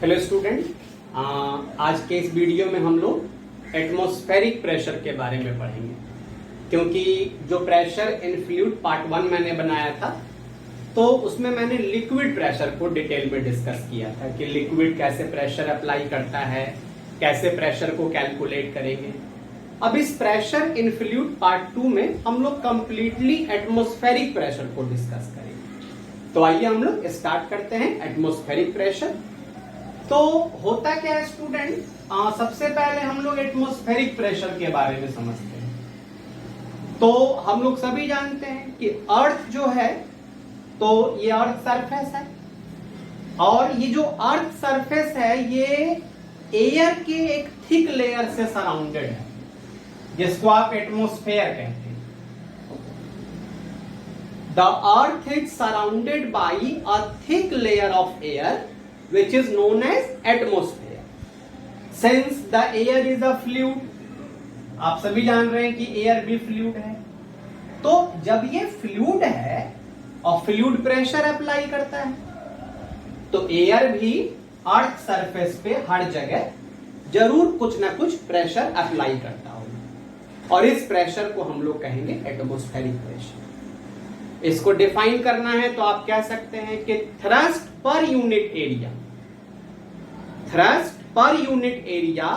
Hello student, आज के इस वीडियो में हम लोग एटमॉस्फेरिक प्रेशर के बारे में पढ़ेंगे। क्योंकि जो प्रेशर इन फ्लूइड पार्ट 1 मैंने बनाया था, तो उसमें मैंने लिक्विड प्रेशर को डिटेल में डिस्कस किया था कि लिक्विड कैसे प्रेशर अप्लाई करता है, कैसे प्रेशर को कैलकुलेट करेंगे। अब इस प्रेशर इन फ्लूइड पार्ट 2 में हम लोग कंप्लीटली एटमॉस्फेरिक प्रेशर को डिस्कस करेंगे। तो आइए हम लोग स्टार्ट करते हैं एटमॉस्फेरिक प्रेशर। तो होता क्या है स्टूडेंट, सबसे पहले हम लोग एटमॉस्फेरिक प्रेशर के बारे में समझते हैं। तो हम लोग सभी जानते हैं कि अर्थ जो है, तो ये अर्थ सरफेस है, और ये जो अर्थ सरफेस है ये एयर के एक थिक लेयर से सराउंडेड है, जिसको आप एटमॉस्फेयर कहते हैं। The earth is surrounded by a thick layer of air which is known as atmosphere. Since the air is a fluid, आप सभी जान रहे हैं कि एयर भी फ्लूइड है। तो जब ये फ्लूइड है और फ्लूइड प्रेशर अप्लाई करता है, तो एयर भी अर्थ सरफेस पे हर जगह जरूर कुछ ना कुछ प्रेशर अप्लाई करता होगा, और इस प्रेशर को हम लोग कहेंगे एटमॉस्फेरिक प्रेशर। इसको डिफाइन करना है तो आप कह सकते हैं कि thrust per unit area, thrust per unit area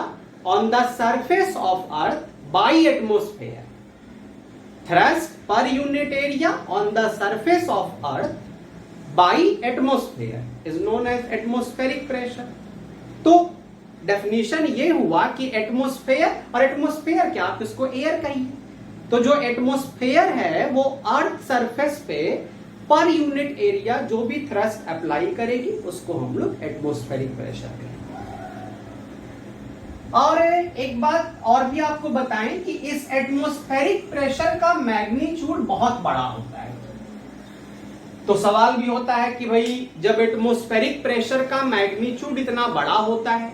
on the surface of earth by atmosphere. Thrust per unit area on the surface of earth by atmosphere is known as atmospheric pressure. तो definition ये हुआ कि atmosphere, और atmosphere क्या, आप इसको air कहिए। तो जो एटमॉस्फेयर है वो अर्थ सरफेस पे पर यूनिट एरिया जो भी थ्रस्ट अप्लाई करेगी उसको हम लोग एटमॉस्फेरिक प्रेशर कहेंगे। और एक बात और भी आपको बताएं कि इस एटमॉस्फेरिक प्रेशर का मैग्नीट्यूड बहुत बड़ा होता है। तो सवाल भी होता है कि भाई जब एटमॉस्फेरिक प्रेशर का मैग्नीट्यूड इतना बड़ा होता है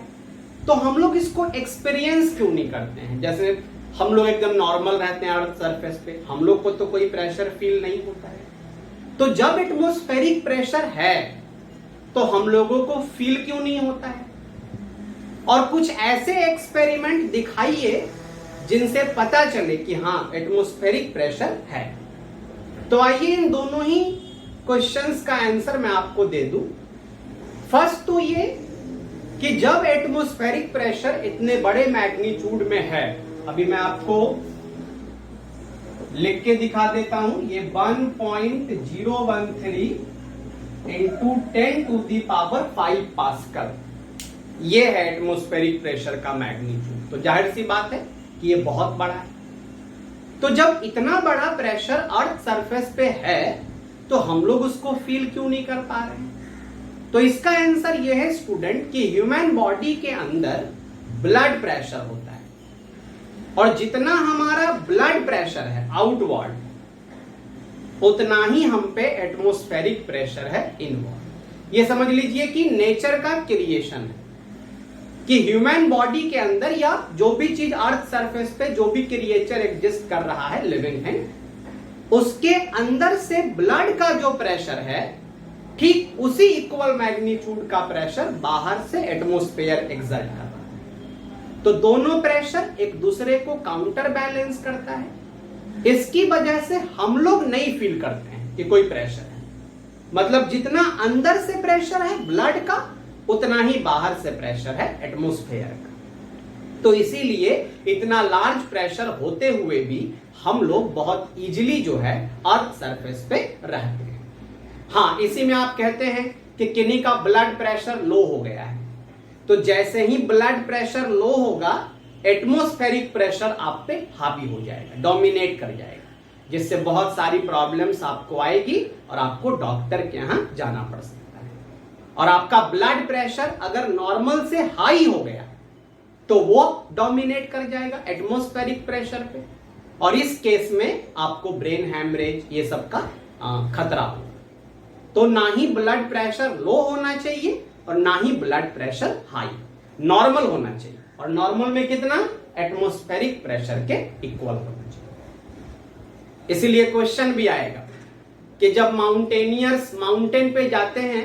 तो हम लोग इसको एक्सपीरियंस क्यों नहीं करते हैं। जैसे हम लोग एकदम नॉर्मल रहते हैं अर्थ सरफेस पे, हम लोग को तो कोई प्रेशर फील नहीं होता है। तो जब एटमॉस्फेरिक प्रेशर है तो हम लोगों को फील क्यों नहीं होता है। और कुछ ऐसे एक्सपेरिमेंट दिखाइए जिनसे पता चले कि हाँ एटमॉस्फेरिक प्रेशर है। तो आइए इन दोनों ही क्वेश्चंस का आंसर मैं आपको दे दूं। फर्स्ट तो ये कि जब एटमॉस्फेरिक प्रेशर इतने बड़े मैग्नीट्यूड में है, अभी मैं आपको लिख के दिखा देता हूं, ये 1.013 इंटू 10⁵ पास्कल, ये है एटमॉस्फेरिक प्रेशर का मैग्नीट्यूड। तो जाहिर सी बात है कि ये बहुत बड़ा है। तो जब इतना बड़ा प्रेशर अर्थ सरफेस पे है तो हम लोग उसको फील क्यों नहीं कर पा रहे हैं। तो इसका आंसर ये है स्टूडेंट कि ह्यूमन बॉडी के अंदर ब्लड प्रेशर होता है, और जितना हमारा ब्लड प्रेशर है आउटवर्ड, उतना ही हम पे एटमॉस्फेरिक प्रेशर है इनवर्ड। ये समझ लीजिए कि नेचर का क्रिएशन है कि ह्यूमन बॉडी के अंदर या जो भी चीज अर्थ सरफेस पे जो भी क्रिएचर एग्जिस्ट कर रहा है, लिविंग है, उसके अंदर से ब्लड का जो प्रेशर है ठीक उसी इक्वल मैग्नीट्यूड का प्रेशर बाहर से एटमॉस्फेयर एग्जर्ट कर रहा है। तो दोनों प्रेशर एक दूसरे को काउंटर बैलेंस करता है। इसकी वजह से हम लोग नहीं फील करते हैं कि कोई प्रेशर है। मतलब जितना अंदर से प्रेशर है ब्लड का, उतना ही बाहर से प्रेशर है एटमॉस्फेयर का। तो इसीलिए इतना लार्ज प्रेशर होते हुए भी हम लोग बहुत इजीली जो है अर्थ सरफेस पे रहते हैं। हाँ, इसी में आप कहते हैं कि किन्हीं का ब्लड प्रेशर लो हो गया है, तो जैसे ही ब्लड प्रेशर लो होगा एटमॉस्फेरिक प्रेशर आप पे हावी हो जाएगा, डोमिनेट कर जाएगा, जिससे बहुत सारी प्रॉब्लम्स आपको आएगी और आपको डॉक्टर के यहां जाना पड़ सकता है। और आपका ब्लड प्रेशर अगर नॉर्मल से हाई हो गया तो वो डोमिनेट कर जाएगा एटमॉस्फेरिक प्रेशर पे, और इस केस में आपको ब्रेन हैमरेज ये सब का खतरा हो। तो ना ही ब्लड प्रेशर लो होना चाहिए और ना ही ब्लड प्रेशर हाई, नॉर्मल होना चाहिए। और नॉर्मल में कितना, एटमॉस्फेरिक प्रेशर के इक्वल होना चाहिए। इसीलिए क्वेश्चन भी आएगा कि जब माउंटेनियर्स माउंटेन पे जाते हैं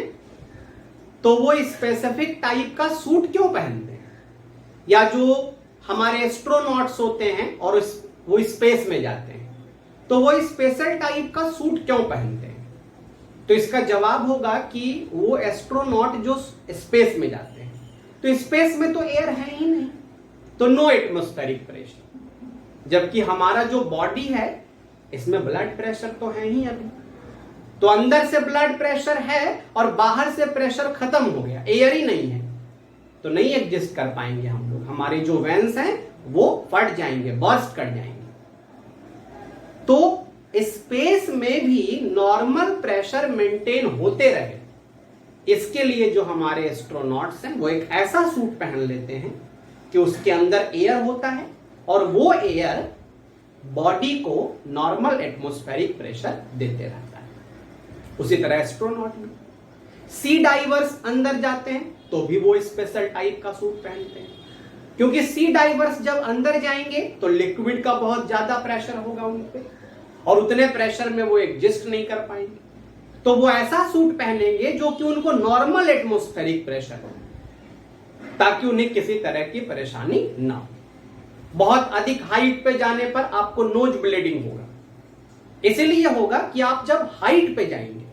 तो वो स्पेसिफिक टाइप का सूट क्यों पहनते हैं, या जो हमारे एस्ट्रोनॉट्स होते हैं और वो स्पेस में जाते हैं तो वो स्पेशल टाइप का सूट क्यों पहनते हैं? तो इसका जवाब होगा कि वो एस्ट्रोनॉट जो स्पेस में जाते हैं तो स्पेस में तो एयर है ही नहीं, तो नो एटमॉस्फेरिक प्रेशर। जबकि हमारा जो बॉडी है इसमें ब्लड प्रेशर तो है ही अभी, तो अंदर से ब्लड प्रेशर है और बाहर से प्रेशर खत्म हो गया, एयर ही नहीं है, तो नहीं एडजस्ट कर पाएंगे हम लोग, हमारी जो वेंस हैं वो फट जाएंगे, बर्स्ट कर जाएंगे। तो स्पेस में भी नॉर्मल प्रेशर मेंटेन होते रहे, इसके लिए जो हमारे एस्ट्रोनॉट्स हैं वो एक ऐसा सूट पहन लेते हैं कि उसके अंदर एयर होता है और वो एयर बॉडी को नॉर्मल एटमॉस्फेरिक प्रेशर देते रहता है। उसी तरह एस्ट्रोनॉट में सी डाइवर्स अंदर जाते हैं तो भी वो स्पेशल टाइप का सूट पहनते हैं, क्योंकि सी डाइवर्स जब अंदर जाएंगे तो लिक्विड का बहुत ज्यादा प्रेशर होगा उन पे और उतने प्रेशर में वो एडजस्ट नहीं कर पाएंगे, तो वो ऐसा सूट पहनेंगे जो कि उनको नॉर्मल एटमॉस्फेरिक प्रेशर हो, ताकि उन्हें किसी तरह की परेशानी ना हो। बहुत अधिक हाइट पे जाने पर आपको नोज ब्लीडिंग होगा, इसीलिए होगा कि आप जब हाइट पे जाएंगे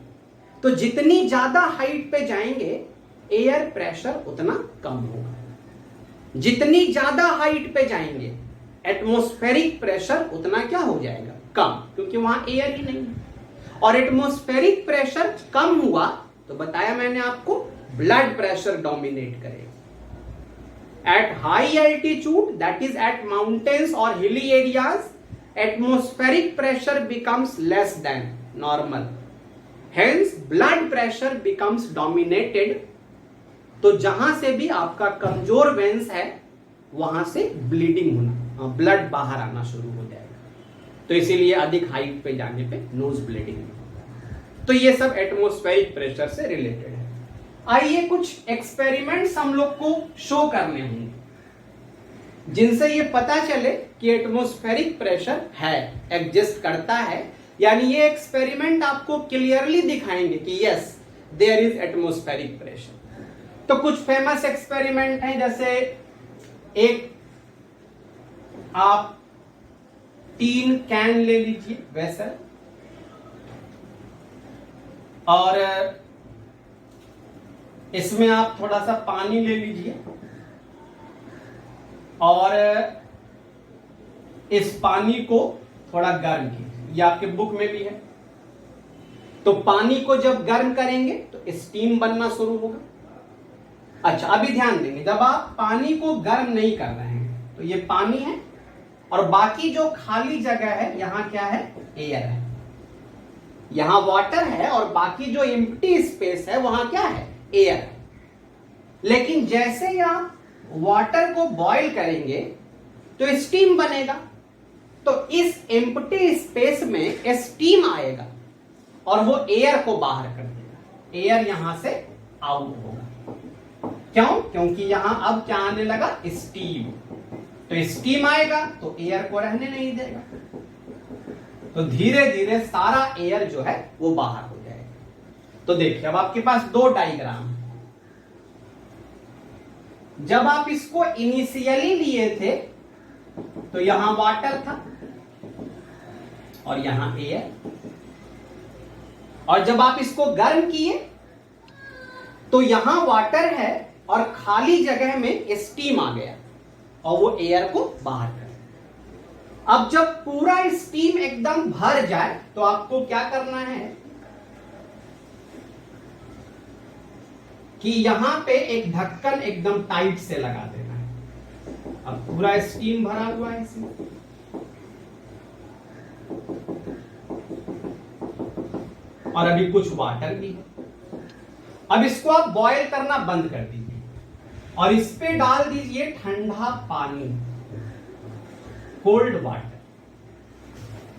तो जितनी ज्यादा हाइट पे जाएंगे एयर प्रेशर उतना कम होगा, जितनी ज्यादा हाइट पे जाएंगे एटमॉस्फेरिक प्रेशर उतना क्या हो जाएगा, कम, क्योंकि वहां एयर ही नहीं है। और एटमॉस्फेरिक प्रेशर कम हुआ तो बताया मैंने आपको ब्लड प्रेशर डोमिनेट करेगा। At high altitude, that is at mountains or hilly areas, atmospheric pressure becomes less than normal. Hence, blood pressure becomes dominated. तो जहां से भी आपका कमजोर वेंस है वहां से ब्लीडिंग होना, ब्लड बाहर आना शुरू हो जाएगा, तो इसीलिए अधिक हाइट पे जाने पे नोज ब्लीडिंग होता है। तो ये सब एटमॉस्फेरिक प्रेशर से रिलेटेड है। आइए कुछ एक्सपेरिमेंट्स हम लोग को शो करने होंगे जिनसे ये पता चले कि एटमॉस्फेरिक प्रेशर है, एग्जिस्ट करता है, यानी ये एक्सपेरिमेंट आपको क्लियरली दिखाएंगे कि yes there is atmospheric pressure. तो कुछ फेमस एक्सपेरिमेंट हैं, जैसे एक आप टीन कैन ले लीजिए वेसल, और इसमें आप थोड़ा सा पानी ले लीजिए और इस पानी को थोड़ा गर्म कीजिए, ये आपके बुक में भी है। तो पानी को जब गर्म करेंगे तो स्टीम बनना शुरू होगा। अच्छा, अभी ध्यान देंगे, जब आप पानी को गर्म नहीं कर रहे हैं तो ये पानी है और बाकी जो खाली जगह है यहां क्या है, एयर है, यहां वाटर है और बाकी जो एम्प्टी स्पेस है वहां क्या है, एयर है। लेकिन जैसे ही आप वाटर को बॉईल करेंगे तो स्टीम बनेगा, तो इस एम्प्टी स्पेस में स्टीम आएगा और वो एयर को बाहर कर देगा, एयर यहां से आउट होगा। क्यों? क्योंकि यहां अब क्या आने लगा, स्टीम, तो स्टीम आएगा तो एयर को रहने नहीं देगा, तो धीरे धीरे सारा एयर जो है वो बाहर हो जाएगा। तो देखिए अब आपके पास दो डायग्राम, जब आप इसको इनिशियली लिए थे तो यहां वाटर था और यहां एयर, और जब आप इसको गर्म किए तो यहां वाटर है और खाली जगह में स्टीम आ गया और वो एयर को बाहर कर। अब जब पूरा स्टीम एकदम भर जाए तो आपको क्या करना है कि यहां पे एक ढक्कन एकदम टाइट से लगा देना है। अब पूरा स्टीम भरा हुआ है इसमें, और अभी कुछ वाटर भी है। अब इसको आप बॉयल करना बंद कर दीजिए और इस पे डाल दीजिए ठंडा पानी, कोल्ड वाटर।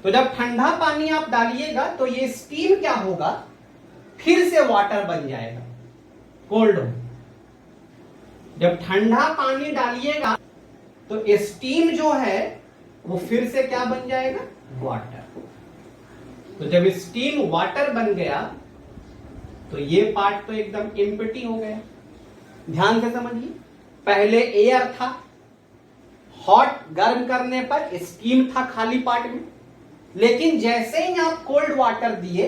तो जब ठंडा पानी आप डालिएगा तो ये स्टीम क्या होगा, फिर से वाटर बन जाएगा, कोल्ड हो। जब ठंडा पानी डालिएगा तो स्टीम जो है वो फिर से क्या बन जाएगा, वाटर। तो जब स्टीम वाटर बन गया तो ये पार्ट तो एकदम एम्प्टी हो गया। ध्यान से समझिए, पहले एयर था, हॉट गर्म करने पर स्टीम था खाली पार्ट में, लेकिन जैसे ही आप कोल्ड वाटर दिए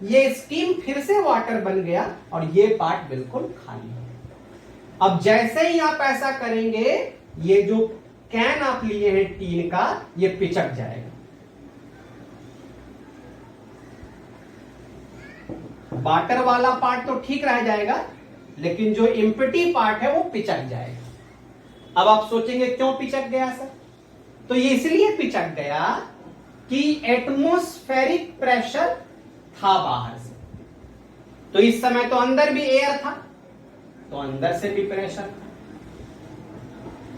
ये स्टीम फिर से वाटर बन गया और ये पार्ट बिल्कुल खाली हो गया। अब जैसे ही आप ऐसा करेंगे ये जो कैन आप लिए हैं टीन का ये पिचक जाएगा। वाटर वाला पार्ट तो ठीक रह जाएगा, लेकिन जो एम्प्टी पार्ट है वो पिचक जाएगा। अब आप सोचेंगे क्यों पिचक गया सर? तो ये इसलिए पिचक गया कि एटमॉस्फेरिक प्रेशर था बाहर से, तो इस समय तो अंदर भी एयर था, तो अंदर से भी प्रेशर था,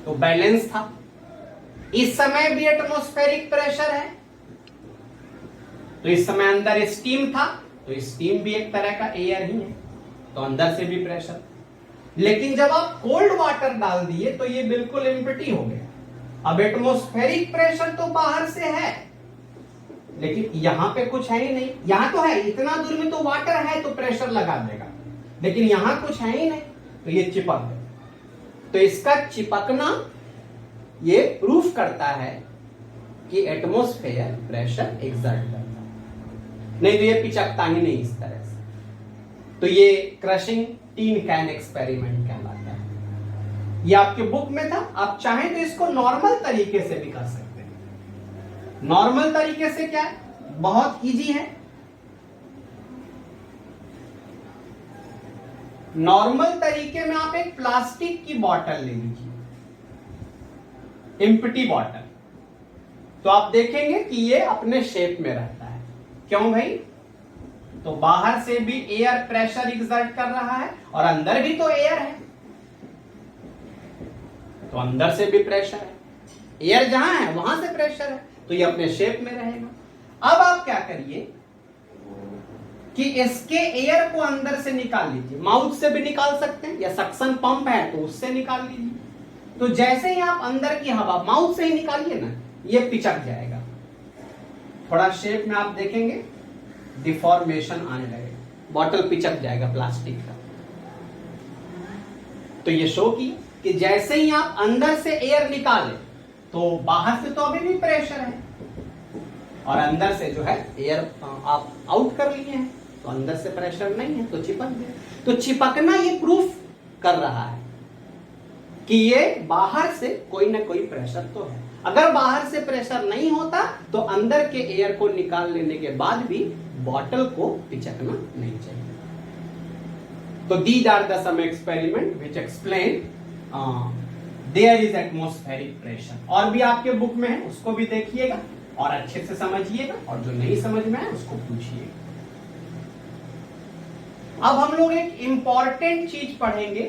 तो बैलेंस था। इस समय भी एटमॉस्फेरिक प्रेशर है, तो इस समय अंदर स्टीम था, तो स्टीम भी एक तरह का एयर ही है, तो अंदर से भी प्रेशर। लेकिन जब आप कोल्ड वाटर डाल दिए तो ये बिल्कुल एम्प्टी हो गया। अब एटमॉस्फेरिक प्रेशर तो बाहर से है, लेकिन यहां पे कुछ है ही नहीं। यहां तो है, इतना दूर में तो वाटर है तो प्रेशर लगा देगा, लेकिन यहां कुछ है ही नहीं, तो ये चिपक गया। तो इसका चिपकना ये प्रूफ करता है कि एटमॉस्फेयर प्रेशर एग्जर्ट करता है, नहीं तो ये पिचकता ही नहीं इस तरह से। तो ये क्रशिंग टीन कैन एक्सपेरिमेंट कहलाता है। ये आपके बुक में था, आप चाहें तो इसको नॉर्मल तरीके से भी कर सकते हैं। नॉर्मल तरीके से क्या है, बहुत इजी है। नॉर्मल तरीके में आप एक प्लास्टिक की बॉटल ले लीजिए, एम्प्टी बॉटल, तो आप देखेंगे कि ये अपने शेप में रहता है। क्यों भाई? तो बाहर से भी एयर प्रेशर एग्जर्ट कर रहा है और अंदर भी तो एयर है, तो अंदर से भी प्रेशर है। एयर जहां है वहां से प्रेशर है, तो ये अपने शेप में रहेगा। अब आप क्या करिए कि इसके एयर को अंदर से निकाल लीजिए, माउथ से भी निकाल सकते हैं या सक्शन पंप है तो उससे निकाल लीजिए। तो जैसे ही आप अंदर की हवा माउथ से ही निकालिए ना, ये पिचक जाएगा। थोड़ा शेप में आप देखेंगे डिफॉर्मेशन आने लगेगा, बॉटल पिचक जाएगा प्लास्टिक का। तो ये शो की कि जैसे ही आप अंदर से एयर निकालें तो बाहर से तो अभी भी प्रेशर है और अंदर से जो है एयर आप आउट कर लिए हैं, तो अंदर से प्रेशर नहीं है, तो चिपक गया। तो चिपकना ये प्रूफ कर रहा है कि ये बाहर से कोई ना कोई प्रेशर तो है। अगर बाहर से प्रेशर नहीं होता तो अंदर के एयर को निकाल लेने के बाद भी बॉटल को पिचकना नहीं चाहिए। तो these are the some experiment which explain there is atmospheric pressure। और भी आपके बुक में है, उसको भी देखिएगा और अच्छे से समझिएगा, और जो नहीं समझ में है उसको पूछिएगा। अब हम लोग एक इंपॉर्टेंट चीज पढ़ेंगे,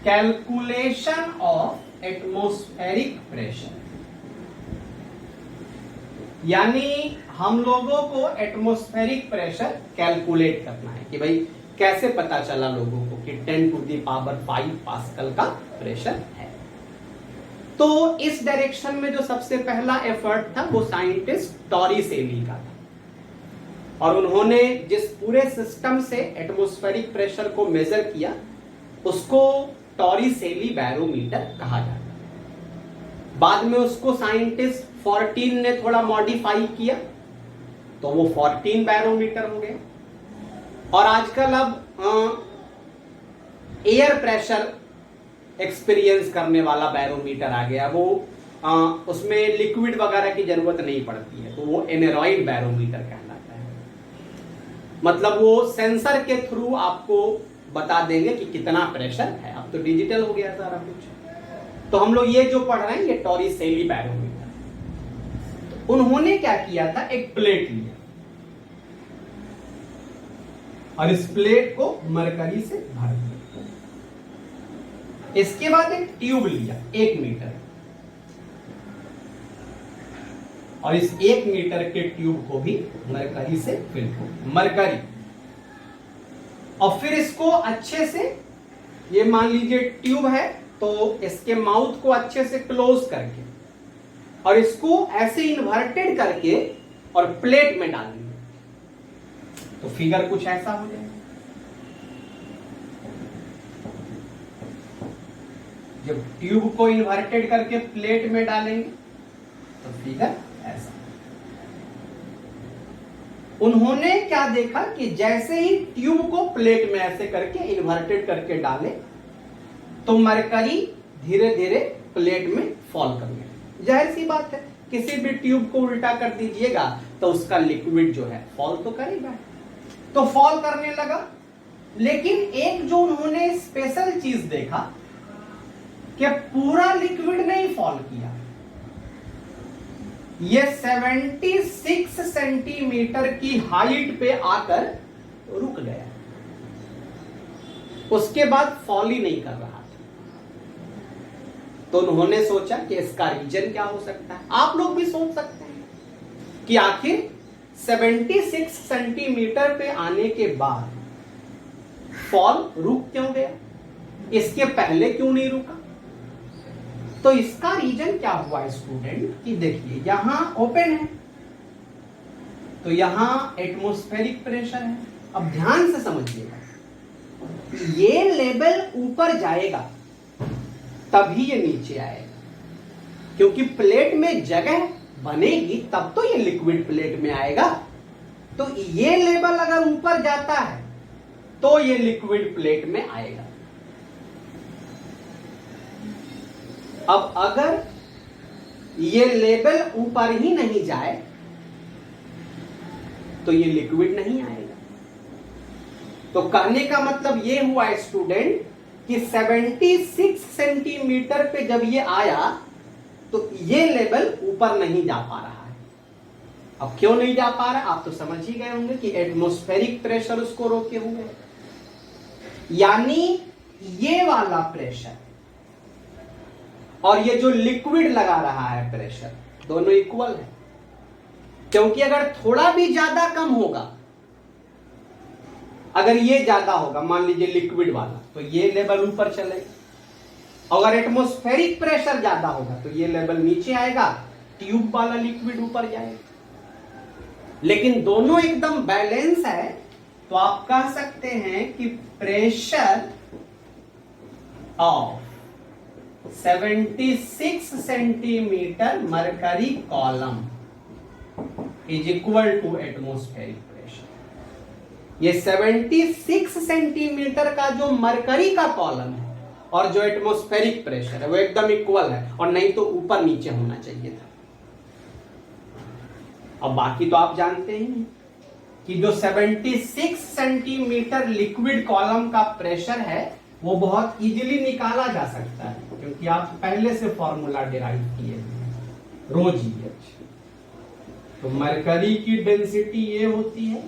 कैलकुलेशन ऑफ एटमॉस्फेरिक प्रेशर। यानी हम लोगों को एटमॉस्फेरिक प्रेशर कैलकुलेट करना है कि भाई कैसे पता चला लोगों को कि 10⁵ पास्कल का प्रेशर है। तो इस डायरेक्शन में जो सबसे पहला एफर्ट था वो साइंटिस्ट टॉरिसेली का था, और उन्होंने जिस पूरे सिस्टम से एटमॉस्फेरिक प्रेशर को मेजर किया उसको टॉरिसेली बैरोमीटर कहा जाता है। बाद में उसको साइंटिस्ट 14 ने थोड़ा मॉडिफाई किया तो वो 14 बैरोमीटर हो गया। और आजकल अब एयर प्रेशर एक्सपीरियंस करने वाला बैरोमीटर आ गया, वो उसमें लिक्विड वगैरह की जरूरत नहीं पड़ती है, तो वो एनेरॉइड बैरोमीटर कहलाता है। मतलब वो सेंसर के थ्रू आपको बता देंगे कि कितना प्रेशर है। अब तो डिजिटल हो गया सारा कुछ। तो हम लोग ये जो पढ़ रहे हैं ये टॉरिसेली बैरोमीटर। तो उन्होंने क्या किया था, एक प्लेट लिया और इस प्लेट को मरकरी से भर दिया। इसके बाद एक ट्यूब लिया 1 मीटर, और इस 1 मीटर के ट्यूब को भी मरकरी से फिल किया, मरकरी। और फिर इसको अच्छे से, ये मान लीजिए ट्यूब है तो इसके माउथ को अच्छे से क्लोज करके और इसको ऐसे इन्वर्टेड करके और प्लेट में डाल दिया। तो फिगर कुछ ऐसा हो जाएगा। जब ट्यूब को इन्वर्टेड करके प्लेट में डालेंगे तो फिगर ऐसा। उन्होंने क्या देखा कि जैसे ही ट्यूब को प्लेट में ऐसे करके इन्वर्टेड करके डाले तो मरकरी धीरे धीरे प्लेट में फॉल करने लगा। जाहिर सी बात है, किसी भी ट्यूब को उल्टा कर दीजिएगा तो उसका लिक्विड जो है फॉल तो करेगा। तो फॉल करने लगा। लेकिन एक जो उन्होंने स्पेशल चीज देखा कि पूरा लिक्विड नहीं फॉल किया, ये 76 सेंटीमीटर की हाइट पे आकर रुक गया। उसके बाद फॉल ही नहीं कर रहा था। तो उन्होंने सोचा कि इसका रीजन क्या हो सकता है। आप लोग भी सोच सकते हैं कि आखिर 76 सेंटीमीटर पे आने के बाद फॉल रुक क्यों गया, इसके पहले क्यों नहीं रुका। तो इसका रीजन क्या हुआ स्टूडेंट कि देखिए यहां ओपन है तो यहां एटमॉस्फेरिक प्रेशर है। अब ध्यान से समझिएगा, ये लेवल ऊपर जाएगा तभी ये नीचे आएगा, क्योंकि प्लेट में जगह बनेगी तब तो ये लिक्विड प्लेट में आएगा। तो ये लेवल अगर ऊपर जाता है तो ये लिक्विड प्लेट में आएगा। अब अगर ये लेवल ऊपर ही नहीं जाए तो ये लिक्विड नहीं आएगा। तो कहने का मतलब ये हुआ स्टूडेंट कि 76 सेंटीमीटर पे जब ये आया तो ये लेवल ऊपर नहीं जा पा रहा है। अब क्यों नहीं जा पा रहा है आप तो समझ ही गए होंगे कि एटमॉस्फेरिक प्रेशर उसको रोके हुए है। यानी ये वाला प्रेशर और ये जो लिक्विड लगा रहा है प्रेशर दोनों इक्वल है। क्योंकि अगर थोड़ा भी ज्यादा कम होगा, अगर ये ज्यादा होगा मान लीजिए लिक्विड वाला, तो ये लेवल ऊपर चलेगा। अगर एटमॉस्फेरिक प्रेशर ज्यादा होगा तो ये लेवल नीचे आएगा, ट्यूब वाला लिक्विड ऊपर जाएगा। लेकिन दोनों एकदम बैलेंस है तो आप कह सकते हैं कि pressure of 76 centimetre mercury column is equal to atmospheric pressure. ये 76 सेंटीमीटर का जो मरकरी का कॉलम है और जो एटमॉस्फेरिक प्रेशर है वो एकदम इक्वल है, और नहीं तो ऊपर नीचे होना चाहिए था। अब बाकी तो आप जानते ही कि जो 76 सेंटीमीटर लिक्विड कॉलम का प्रेशर है वो बहुत इजीली निकाला जा सकता है, क्योंकि आप पहले से फॉर्मूला डिराइव किए हैं रो GH। तो मरकरी की डेंसिटी ये होती है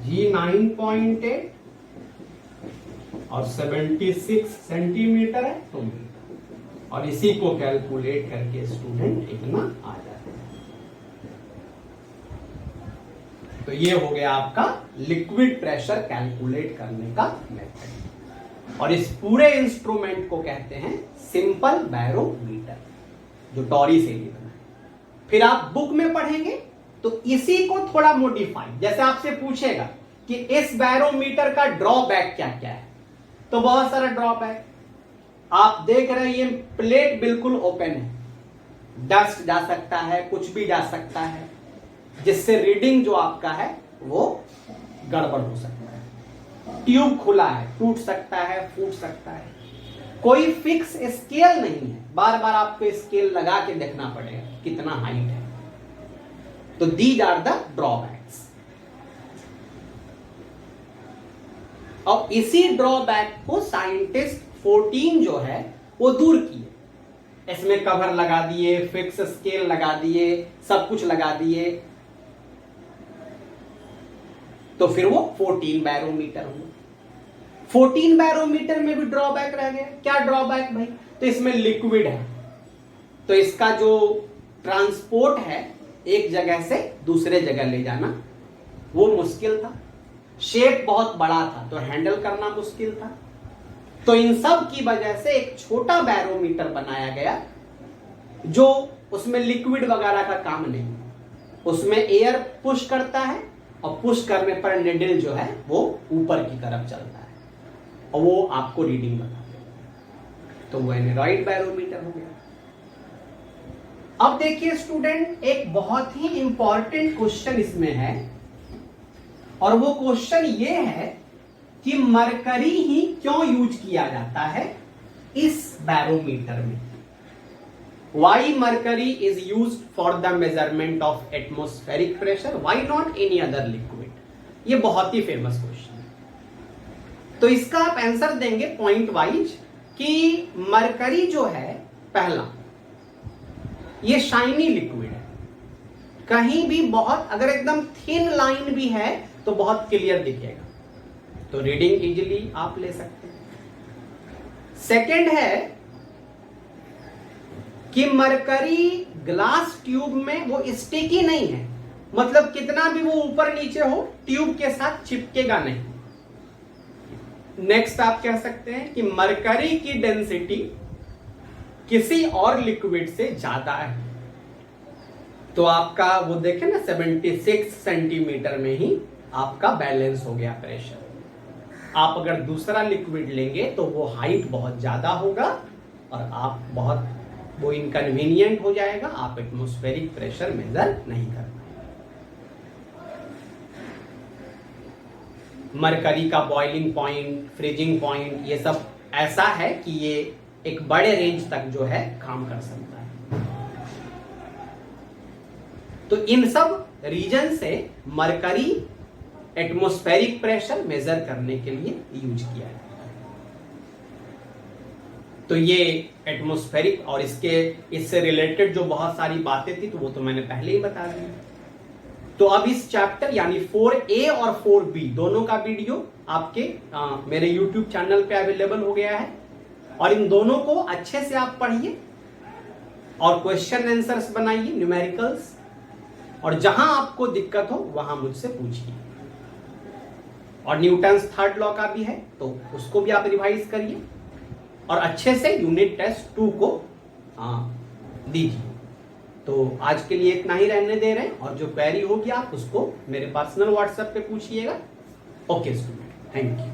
G9.8 और 76 सेंटीमीटर है 2 मीटर, और इसी को कैलकुलेट करके स्टूडेंट इतना आ जाता है। तो ये हो गया आपका लिक्विड प्रेशर कैलकुलेट करने का मेथड, और इस पूरे इंस्ट्रूमेंट को कहते हैं सिंपल बैरोमीटर, जो टॉरी से ही बना है। फिर आप बुक में पढ़ेंगे तो इसी को थोड़ा मॉडिफाई, जैसे आपसे पूछेगा कि इस बैरोमीटर का ड्रॉबैक क्या क्या है, तो बहुत सारा ड्रॉबैक आप देख रहे हैं। ये प्लेट बिल्कुल ओपन है, डस्ट जा सकता है, कुछ भी जा सकता है, जिससे रीडिंग जो आपका है वो गड़बड़ हो सकता है। ट्यूब खुला है, टूट सकता है, फूट सकता है। कोई फिक्स स्केल नहीं है, बार बार आपको स्केल लगा के देखना पड़ेगा कितना हाइट है। तो दीज आर द ड्रॉबैक्स। और इसी ड्रॉबैक को साइंटिस्ट 14 जो है वो दूर किए। इसमें कवर लगा दिए, फिक्स स्केल लगा दिए, सब कुछ लगा दिए, तो फिर वो 14 बैरोमीटर हुआ। 14 बैरोमीटर में भी ड्रॉबैक रह गया। क्या ड्रॉबैक भाई? तो इसमें लिक्विड है, तो इसका जो ट्रांसपोर्ट है एक जगह से दूसरे जगह ले जाना वो मुश्किल था। शेप बहुत बड़ा था तो हैंडल करना मुश्किल था। तो इन सब की वजह से एक छोटा बैरोमीटर बनाया गया, जो उसमें लिक्विड वगैरह का काम नहीं, उसमें एयर पुश करता है और पुश करने पर निडल जो है वो ऊपर की तरफ चलता है और वो आपको रीडिंग बता देगा। तो वो एनेरॉइड बैरोमीटर हो गया। अब देखिए स्टूडेंट, एक बहुत ही इंपॉर्टेंट क्वेश्चन इसमें है और वो क्वेश्चन ये है कि मरकरी ही क्यों यूज किया जाता है इस बैरोमीटर में। Why mercury is used for the measurement of atmospheric pressure? Why not any other liquid? ये बहुत ही फेमस क्वेश्चन है। तो इसका आप आंसर देंगे पॉइंट वाइज कि मरकरी जो है, पहला ये शाइनी लिक्विड है, कहीं भी बहुत अगर एकदम थिन लाइन भी है तो बहुत क्लियर दिखेगा, तो रीडिंग इजीली आप ले सकते हैं। सेकंड है कि मरकरी ग्लास ट्यूब में वो स्टिकी नहीं है, मतलब कितना भी वो ऊपर नीचे हो ट्यूब के साथ चिपकेगा नहीं। नेक्स्ट आप कह सकते हैं कि मरकरी की डेंसिटी किसी और लिक्विड से ज्यादा है, तो आपका वो देखें ना 76 सेंटीमीटर में ही आपका बैलेंस हो गया प्रेशर। आप अगर दूसरा लिक्विड लेंगे तो वो हाइट बहुत ज्यादा होगा और आप बहुत वो इनकन्वीनियंट हो जाएगा, आप एटमॉस्फेरिक प्रेशर मेजर नहीं कर पाएंगे। मरकरी का बॉइलिंग पॉइंट, फ्रीजिंग पॉइंट, ये सब ऐसा है कि ये एक बड़े रेंज तक जो है काम कर सकता है। तो इन सब रीजन से मरकरी एटमॉस्फेरिक प्रेशर मेजर करने के लिए यूज किया जाता है। तो ये एटमॉस्फेरिक और इससे रिलेटेड जो बहुत सारी बातें थी तो वो तो मैंने पहले ही बता दी। तो अब इस चैप्टर यानी 4A और 4B दोनों का वीडियो आपके मेरे YouTube चैनल पे अवेलेबल हो गया है और इन दोनों को अच्छे से आप पढ़िए और क्वेश्चन आंसर्स बनाइए, न्यूमेरिकल्स, और जहां आपको दिक्कत हो वहां मुझसे पूछिए। और न्यूटन्स थर्ड लॉ का भी है तो उसको भी आप रिवाइज करिए और अच्छे से यूनिट टेस्ट 2 को दीजिए। तो आज के लिए इतना ही रहने दे रहे हैं और जो क्वेरी होगी आप उसको मेरे पर्सनल व्हाट्सएप पे पूछिएगा। Okay student, thank you.